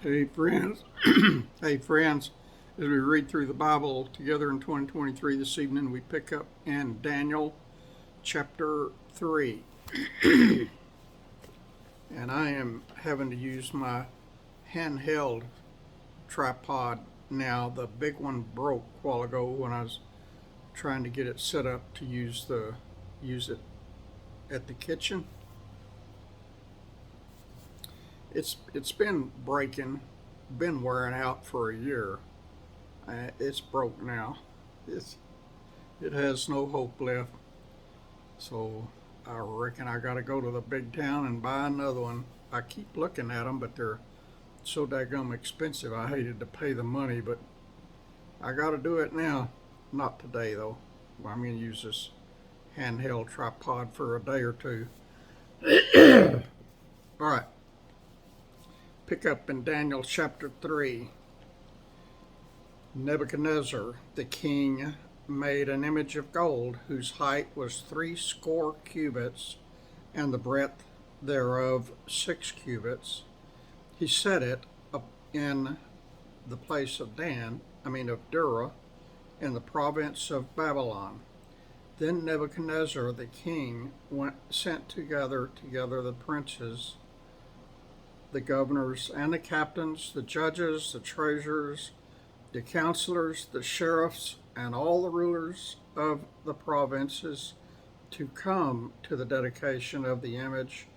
Hey friends, hey friends, as we read through the Bible together in 2023 this evening, we pick up in Daniel chapter 3. And I am having to use my handheld tripod now. The big one broke a while ago when I was trying to get it set up to use it at the kitchen. It's been breaking, been wearing out for a year. It's broke now. It has no hope left. So I reckon I got to go to the big town and buy another one. I keep looking at them, but they're so daggum expensive. I hated to pay the money, but I got to do it now. Not today though. I'm going to use this handheld tripod for a day or two. All right. Pick up in Daniel chapter 3. Nebuchadnezzar the king made an image of gold whose height was 60 cubits and the breadth thereof 6 cubits. He set it up in the place of Dura, in the province of Babylon. Then Nebuchadnezzar the king sent together the princes, the governors and the captains, the judges, the treasurers, the counselors, the sheriffs, and all the rulers of the provinces to come to the dedication of the image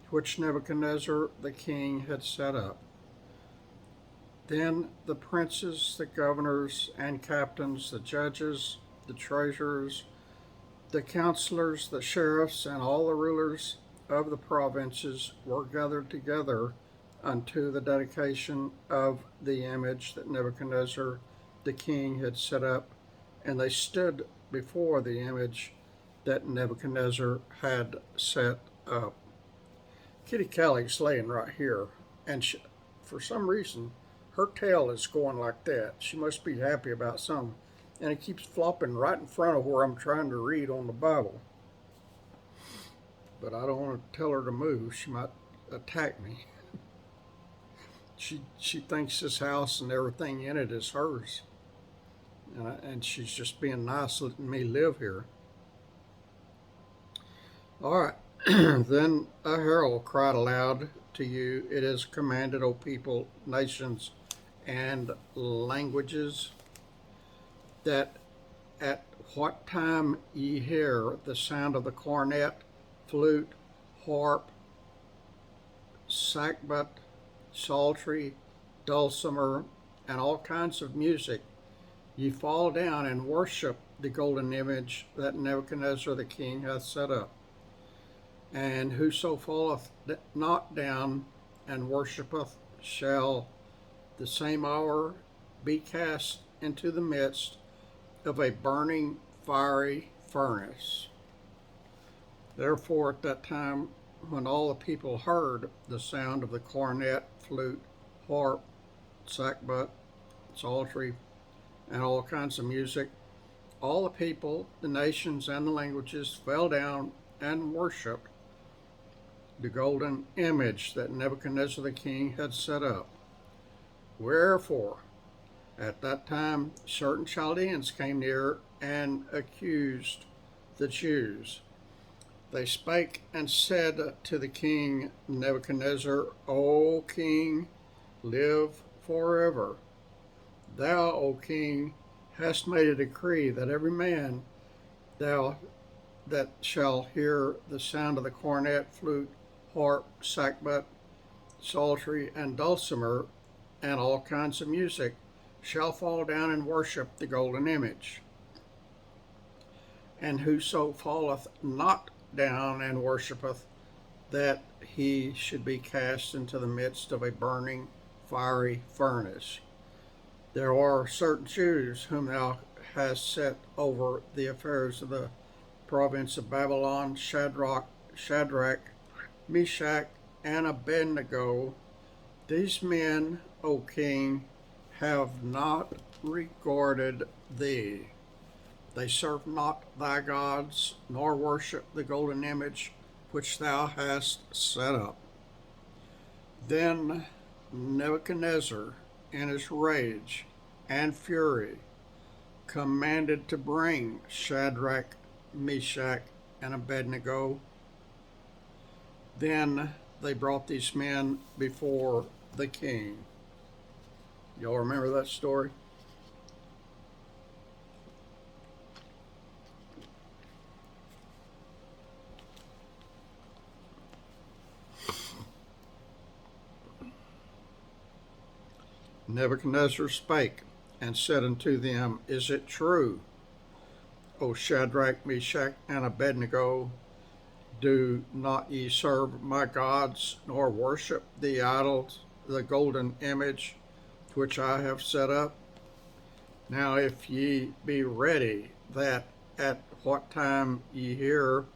which Nebuchadnezzar the king had set up. Then the princes, the governors and captains, the judges, the treasurers, the counselors, the sheriffs, and all the rulers of the provinces were gathered together unto the dedication of the image that Nebuchadnezzar the king had set up, and they stood before the image that Nebuchadnezzar had set up. Kitty Callie's laying right here, and for some reason her tail is going like that. She must be happy about something, and it keeps flopping right in front of where I'm trying to read on the Bible. But I don't want to tell her to move. She might attack me. She thinks this house and everything in it is hers, and she's just being nice, letting me live here. All right. Then a herald cried aloud to you, it is commanded, O people, nations, and languages, that at what time ye hear the sound of the cornet, flute, harp, sackbut, psaltery, dulcimer, and all kinds of music, ye fall down and worship the golden image that Nebuchadnezzar the king hath set up. And whoso falleth not down and worshipeth shall the same hour be cast into the midst of a burning fiery furnace. Therefore at that time, when all the people heard the sound of the cornet, flute, harp, sackbut, psaltery, and all kinds of music, all the people, the nations, and the languages fell down and worshipped the golden image that Nebuchadnezzar the king had set up. Wherefore, at that time, certain Chaldeans came near and accused the Jews. They spake and said to the king Nebuchadnezzar, O king, live forever. Thou, O king, hast made a decree that every man that shall hear the sound of the cornet, flute, harp, sackbut, psaltery, and dulcimer, and all kinds of music, shall fall down and worship the golden image. And whoso falleth not down and worshipeth, that he should be cast into the midst of a burning fiery furnace. There are certain Jews whom thou hast set over the affairs of the province of Babylon, Shadrach, Meshach, and Abednego. These men, O king, have not regarded thee. They serve not thy gods, nor worship the golden image which thou hast set up. Then Nebuchadnezzar, in his rage and fury, commanded to bring Shadrach, Meshach, and Abednego. Then they brought these men before the king. Y'all remember that story? Nebuchadnezzar spake and said unto them, Is it true, O Shadrach, Meshach, and Abednego, do not ye serve my gods, nor worship the idols, the golden image which I have set up? Now if ye be ready, that at what time ye hear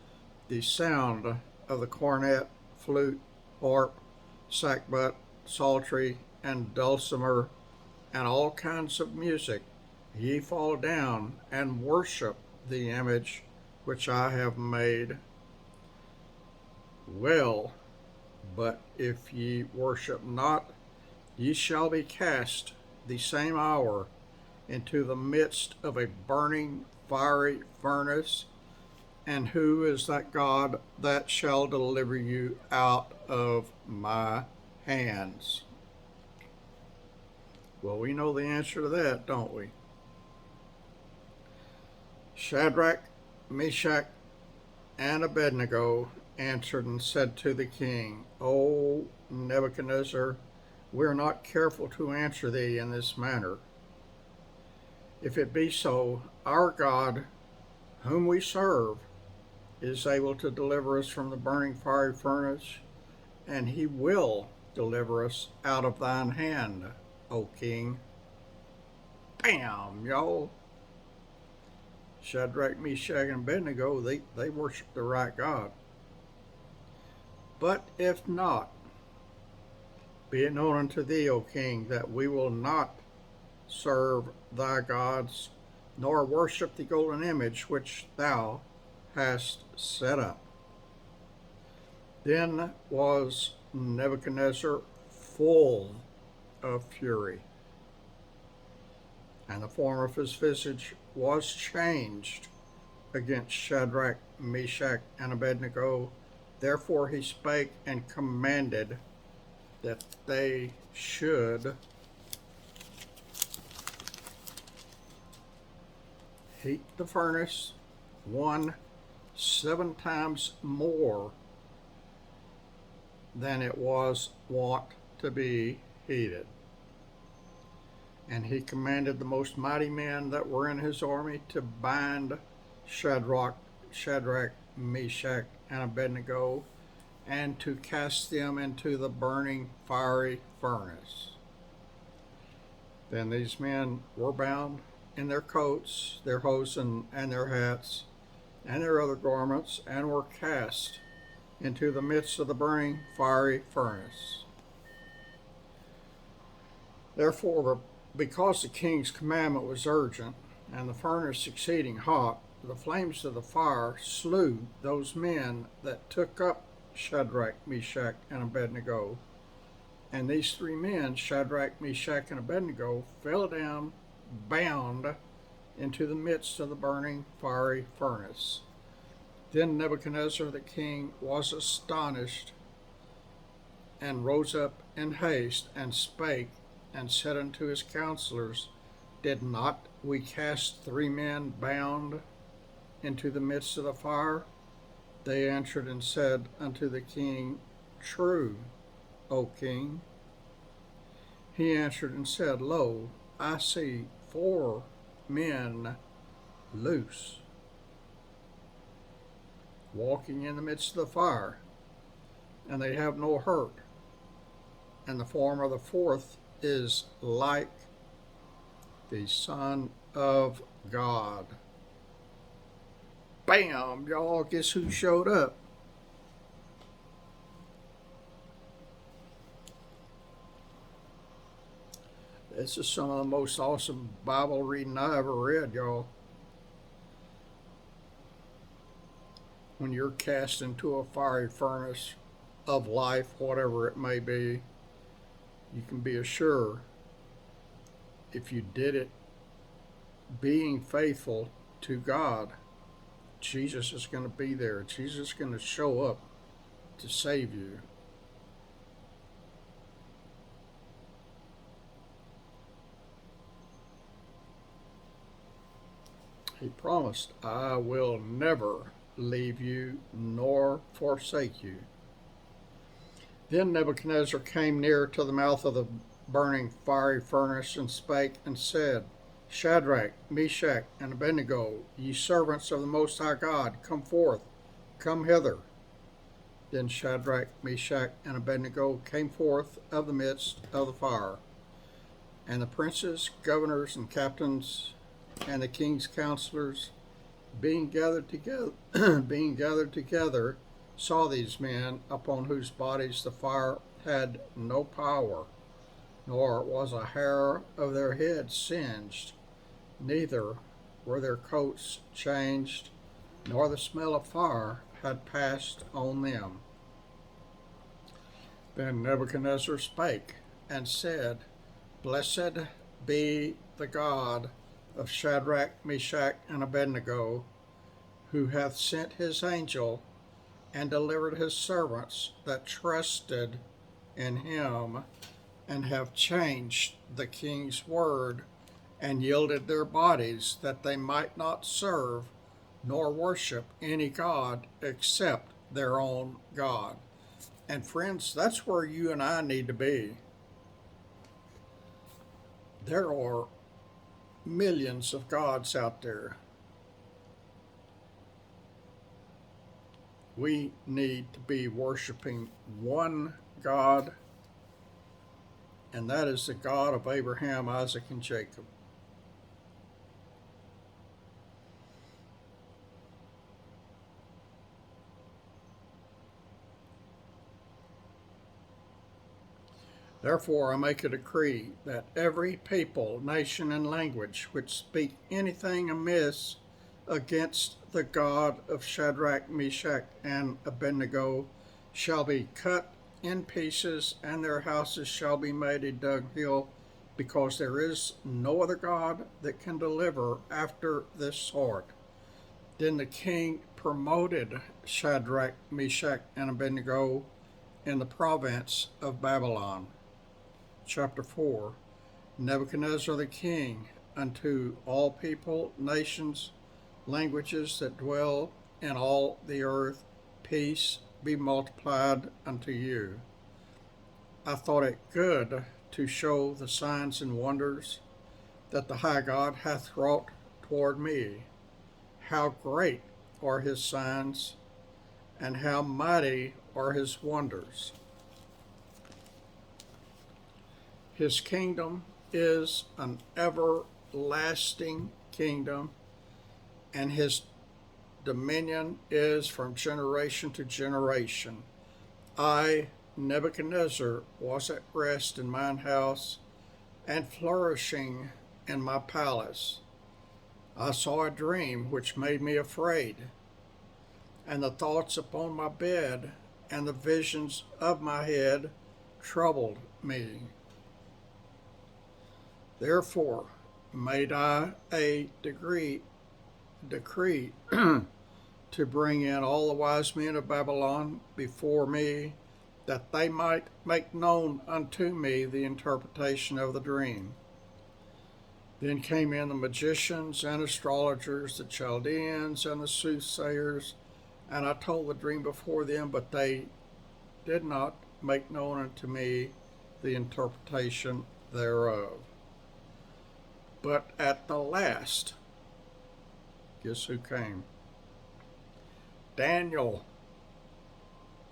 the sound of the cornet, flute, harp, sackbut, psaltery, and dulcimer, and all kinds of music, ye fall down and worship the image which I have made. Well, but if ye worship not, ye shall be cast the same hour into the midst of a burning fiery furnace. And who is that God that shall deliver you out of my hands? Well, we know the answer to that, don't we? Shadrach, Meshach, and Abednego answered and said to the king, O Nebuchadnezzar, we are not careful to answer thee in this manner. If it be so, our God, whom we serve, is able to deliver us from the burning fiery furnace, and he will deliver us out of thine hand, O king. Bam, y'all. Shadrach, Meshach, and Abednego, they worship the right God. But if not, be it known unto thee, O king, that we will not serve thy gods, nor worship the golden image which thou hast set up. Then was Nebuchadnezzar full of fury, and the form of his visage was changed against Shadrach, Meshach, and Abednego. Therefore he spake and commanded that they should heat the furnace 7 times more than it was wont to be heated. And he commanded the most mighty men that were in his army to bind Shadrach, Meshach, and Abednego, and to cast them into the burning fiery furnace. Then these men were bound in their coats, their hosen, and their hats, and their other garments, and were cast into the midst of the burning fiery furnace. Therefore, because the king's commandment was urgent, and the furnace exceeding hot, the flames of the fire slew those men that took up Shadrach, Meshach, and Abednego. And these 3 men, Shadrach, Meshach, and Abednego, fell down bound into the midst of the burning fiery furnace. Then Nebuchadnezzar the king was astonished, and rose up in haste, and spake, and said unto his counselors, Did not we cast 3 men bound into the midst of the fire? They answered and said unto the king, True, O king. He answered and said, Lo, I see 4 men loose, walking in the midst of the fire, and they have no hurt. And the form of the 4th is like the Son of God. Bam, y'all, guess who showed up? This is some of the most awesome Bible reading I ever read, y'all. When you're cast into a fiery furnace of life, whatever it may be, you can be assured if you did it being faithful to God, Jesus is going to be there. Jesus is going to show up to save you. He promised, I will never leave you nor forsake you. Then Nebuchadnezzar came near to the mouth of the burning fiery furnace and spake and said, Shadrach, Meshach, and Abednego, ye servants of the Most High God, come forth, come hither. Then Shadrach, Meshach, and Abednego came forth of the midst of the fire. And the princes, governors, and captains, and the king's counselors, being gathered together, saw these men, upon whose bodies the fire had no power, nor was a hair of their heads singed, neither were their coats changed, nor the smell of fire had passed on them. Then Nebuchadnezzar spake and said, Blessed be the God of Shadrach, Meshach, and Abednego, who hath sent his angel and delivered his servants that trusted in him, and have changed the king's word, and yielded their bodies that they might not serve nor worship any god except their own God. And friends, that's where you and I need to be. There are millions of gods out there. We need to be worshiping one God, and that is the God of Abraham, Isaac, and Jacob. Therefore I make a decree that every people, nation, and language which speak anything amiss against the God of Shadrach, Meshach, and Abednego shall be cut in pieces, and their houses shall be made a dunghill, because there is no other God that can deliver after this sort. Then the king promoted Shadrach, Meshach, and Abednego in the province of Babylon. Chapter 4. Nebuchadnezzar the king, unto all people, nations, languages that dwell in all the earth, peace be multiplied unto you. I thought it good to show the signs and wonders that the high God hath wrought toward me. How great are his signs, and how mighty are his wonders. His kingdom is an everlasting kingdom, and his dominion is from generation to generation. I, Nebuchadnezzar, was at rest in mine house, and flourishing in my palace. I saw a dream which made me afraid, and the thoughts upon my bed and the visions of my head troubled me. Therefore made I a decree to bring in all the wise men of Babylon before me, that they might make known unto me the interpretation of the dream. Then came in the magicians and astrologers, the Chaldeans and the soothsayers, and I told the dream before them, but they did not make known unto me the interpretation thereof. But at the last, guess who came? Daniel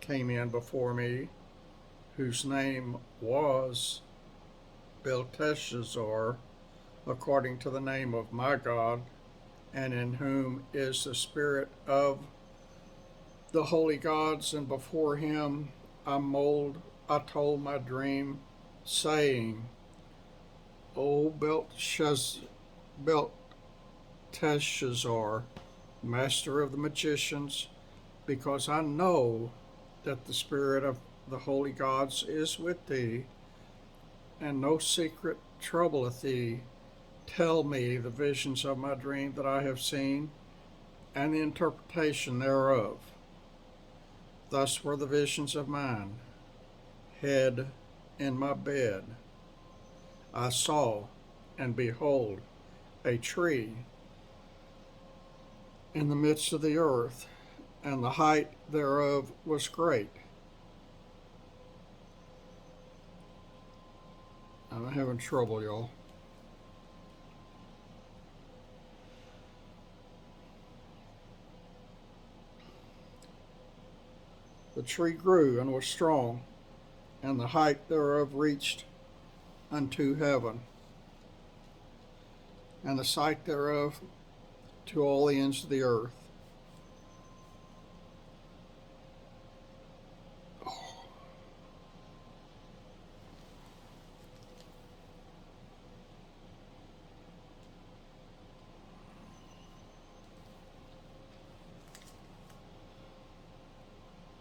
came in before me, whose name was Belteshazzar, according to the name of my God, and in whom is the spirit of the holy gods, and before him I told my dream, saying, O Belteshazzar, master of the magicians, because I know that the spirit of the holy gods is with thee, and no secret troubleth thee. Tell me the visions of my dream that I have seen, and the interpretation thereof. Thus were the visions of mine. Head in my bed, I saw, and behold, a tree in the midst of the earth, and the height thereof was great. I'm having trouble, y'all. The tree grew and was strong, and the height thereof reached unto heaven, and the sight thereof to all the ends of the earth.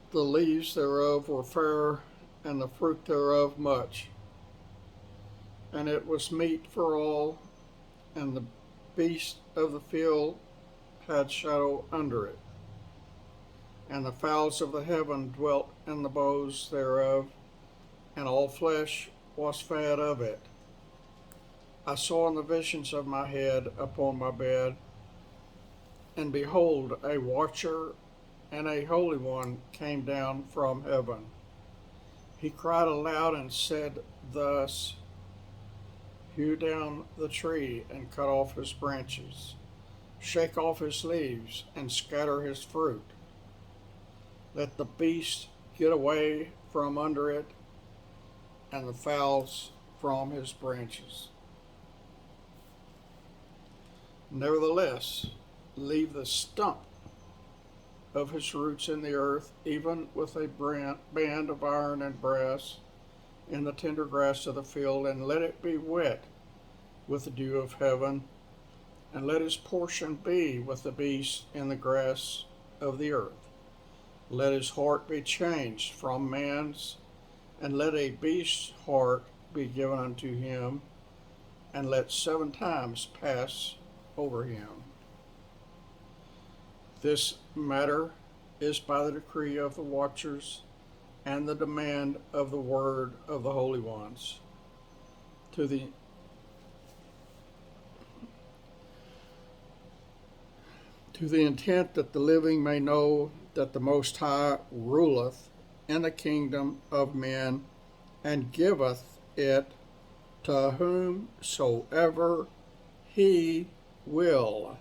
The leaves thereof were fair, and the fruit thereof much. And it was meat for all, and the beast of the field had shadow under it. And the fowls of the heaven dwelt in the boughs thereof, and all flesh was fed of it. I saw in the visions of my head upon my bed, and behold, a watcher and a holy one came down from heaven. He cried aloud and said thus, Hew down the tree and cut off his branches, shake off his leaves and scatter his fruit. Let the beast get away from under it, and the fowls from his branches. Nevertheless, leave the stump of his roots in the earth, even with a band of iron and brass in the tender grass of the field, and let it be wet with the dew of heaven, and let his portion be with the beasts in the grass of the earth. Let his heart be changed from man's, and let a beast's heart be given unto him, and let 7 times pass over him. This matter is by the decree of the watchers and the demand of the word of the holy ones, to the intent that the living may know that the Most High ruleth in the kingdom of men, and giveth it to whomsoever he will,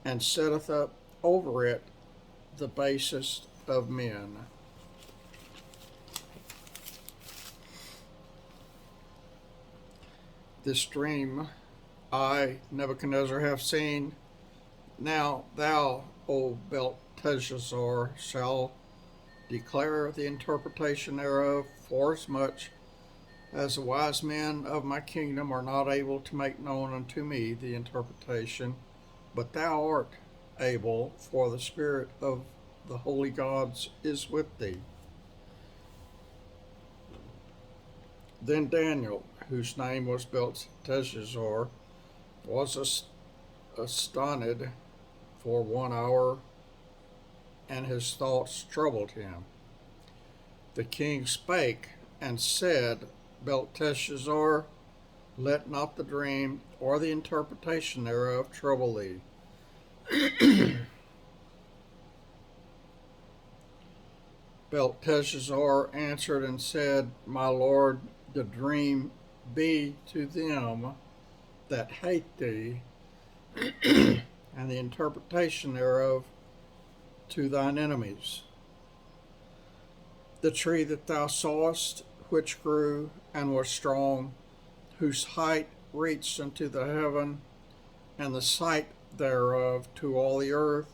and setteth up over it the basest of men. This dream I, Nebuchadnezzar, have seen. Now thou, O Belteshazzar, shalt declare the interpretation thereof, forasmuch as the wise men of my kingdom are not able to make known unto me the interpretation, but thou art able, for the spirit of the holy gods is with thee. Then Daniel, whose name was Belteshazzar, was astonished for 1 hour, and his thoughts troubled him. The king spake and said, Belteshazzar, let not the dream or the interpretation thereof trouble thee. Belteshazzar answered and said, My lord, the dream be to them that hate thee, and the interpretation thereof to thine enemies. The tree that thou sawest, which grew and was strong, whose height reached unto the heaven, and the sight thereof to all the earth,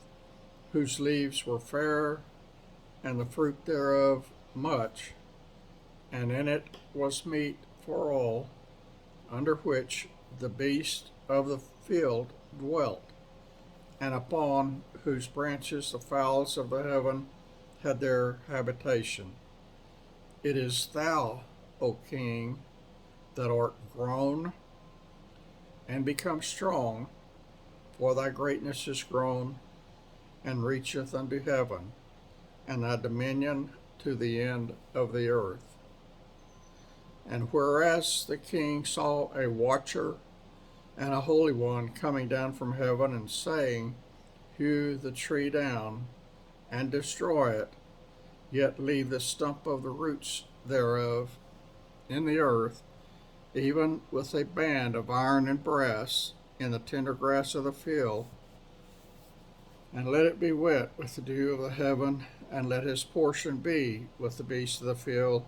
whose leaves were fair, and the fruit thereof much, and in it was meat for all, under which the beast of the field dwelt, and upon whose branches the fowls of the heaven had their habitation. It is thou, O King, that art grown and become strong, for thy greatness is grown and reacheth unto heaven, and thy dominion to the end of the earth. And whereas the king saw a watcher and a holy one coming down from heaven, and saying, Hew the tree down, and destroy it, yet leave the stump of the roots thereof in the earth, even with a band of iron and brass in the tender grass of the field, and let it be wet with the dew of the heaven, and let his portion be with the beasts of the field,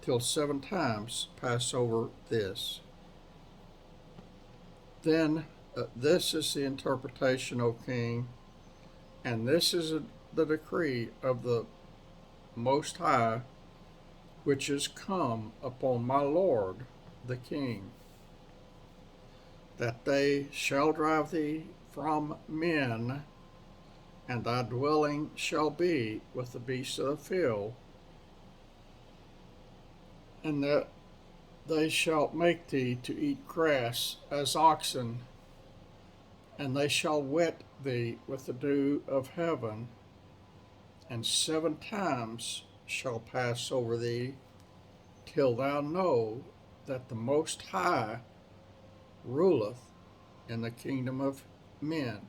till 7 times pass over this. Then this is the interpretation, O king, and this is the decree of the Most High, which is come upon my Lord the king, that they shall drive thee from men, and thy dwelling shall be with the beasts of the field, and that they shall make thee to eat grass as oxen, and they shall wet thee with the dew of heaven, and 7 times shall pass over thee, till thou know that the Most High ruleth in the kingdom of men,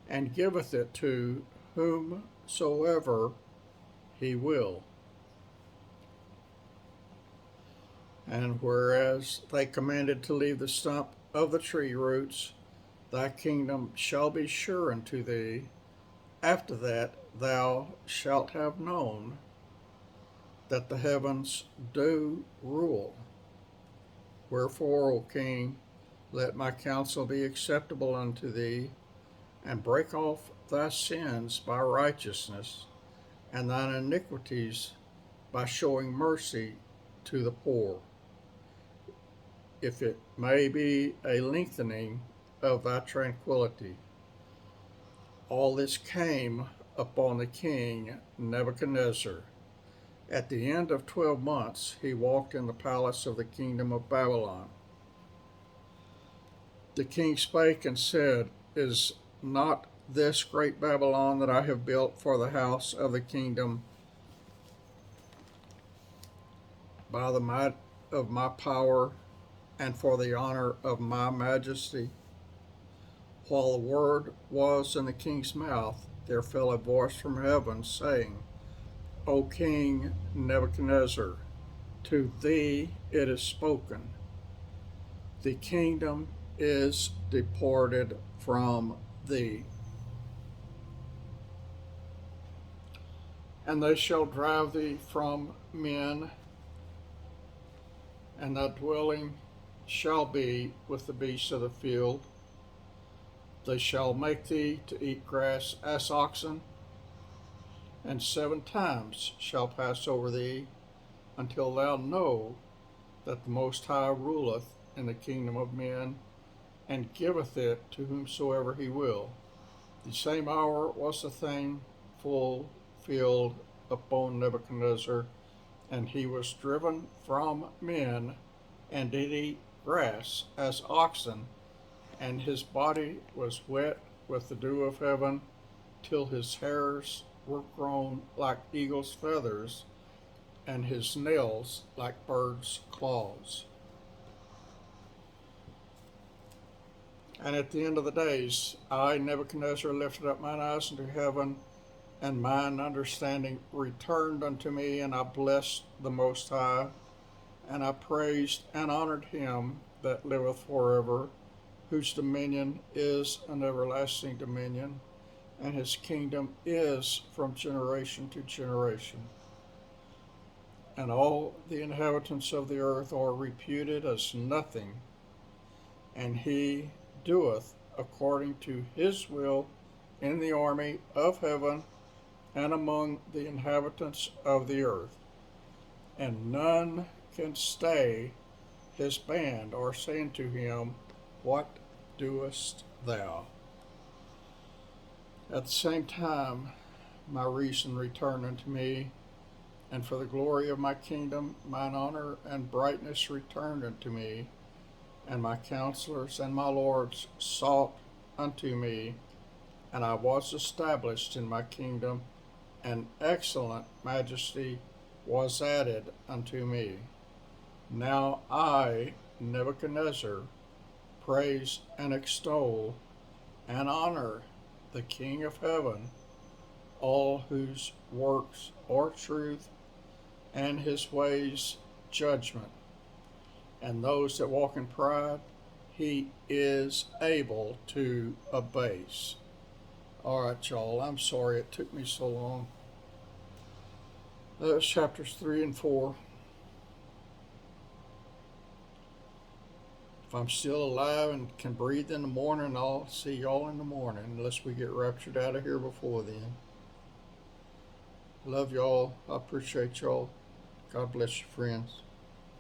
and giveth it to whomsoever he will. And whereas they commanded to leave the stump of the tree roots, thy kingdom shall be sure unto thee. After that thou shalt have known that the heavens do rule. Wherefore, O king, let my counsel be acceptable unto thee, and break off thy sins by righteousness, and thine iniquities by showing mercy to the poor, if it may be a lengthening of thy tranquility. All this came upon the king Nebuchadnezzar. At the end of 12 months he walked in the palace of the kingdom of Babylon. The king spake and said, Is not this great Babylon that I have built for the house of the kingdom by the might of my power and for the honor of my majesty? While the word was in the king's mouth, there fell a voice from heaven, saying, O King Nebuchadnezzar, to thee it is spoken, the kingdom is departed from thee. And they shall drive thee from men, and thy dwelling shall be with the beasts of the field. They shall make thee to eat grass as oxen, and 7 times shall pass over thee, until thou know that the Most High ruleth in the kingdom of men, and giveth it to whomsoever he will. The same hour was the thing fulfilled upon Nebuchadnezzar, and he was driven from men, and did eat grass as oxen, and his body was wet with the dew of heaven, till his hairs were grown like eagle's feathers, and his nails like birds' claws. And at the end of the days, I, Nebuchadnezzar, lifted up mine eyes unto heaven, and mine understanding returned unto me, and I blessed the Most High, and I praised and honored him that liveth forever, whose dominion is an everlasting dominion, and his kingdom is from generation to generation. And all the inhabitants of the earth are reputed as nothing, and he doeth according to his will in the army of heaven and among the inhabitants of the earth. And none can stay his band or say unto him, What doest thou? At the same time my reason returned unto me, And for the glory of my kingdom, mine honor and brightness returned unto me, and my counselors and my lords sought unto me, and I was established in my kingdom, and excellent majesty was added unto me. Now I, Nebuchadnezzar, praise and extol and honor the King of heaven, all whose works are truth and his ways judgment, and those that walk in pride he is able to abase. All right, y'all, I'm sorry it took me so long. That was chapters 3 and 4. If I'm still alive and can breathe in the morning, I'll see y'all in the morning, unless we get raptured out of here before then. Love y'all. I appreciate y'all. God bless you, friends.